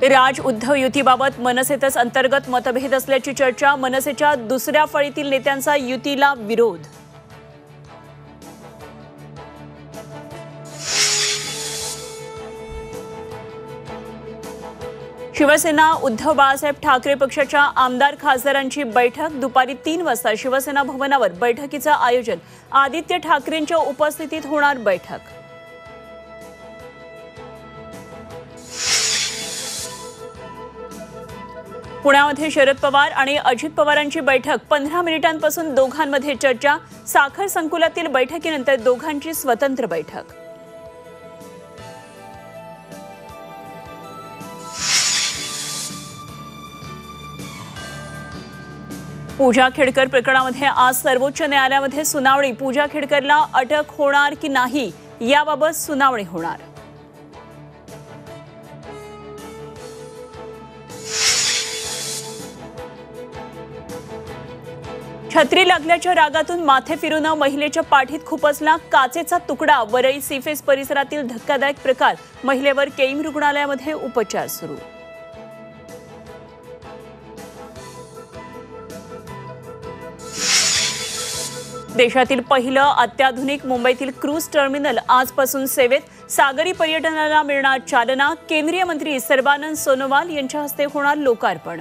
राज उद्धव युतीबाबत मनसेतच अंतर्गत मतभेद असल्याची चर्चा। मनसेच्या दुसऱ्या फळीतील नेत्यांचा युतीला विरोध। शिवसेना उद्धव बाळासाहेब ठाकरे पक्षाच्या आमदार खासदारांची बैठक दुपारी 3 वाजता शिवसेना भवनावर बैठकीचं आयोजन। आदित्य ठाकरेंच्या उपस्थितीत होणार बैठक। पुण्यामध्ये शरद पवार आणि अजित पवारांची बैठक। 15 मिनिटांपासून दोघांमध्ये चर्चा। साखर संकुलातील बैठकीनंतर दोघांची स्वतंत्र बैठक। पूजा खेडकर प्रकरणामध्ये आज सर्वोच्च न्यायालयामध्ये सुनावणी। पूजा खेडकरला अटक होणार की नाही याबाबत सुनावणी होणार। छत्री लागल्याच्या रागातून माथे फिरून महिलेच्या पाठीत खुपसला काचेचा तुकडा। वरई सीफेस परिसरातील धक्कादायक प्रकार। महिलेवर केईम रुग्णालयामध्ये उपचार सुरू। देशातील पहिलं अत्याधुनिक मुंबईतील क्रूज टर्मिनल आजपासून सेवेत। सागरी पर्यटनाला मिळणार चालना। केंद्रीय मंत्री सर्बानंद सोनोवाल यांच्या हस्ते होणार लोकार्पण।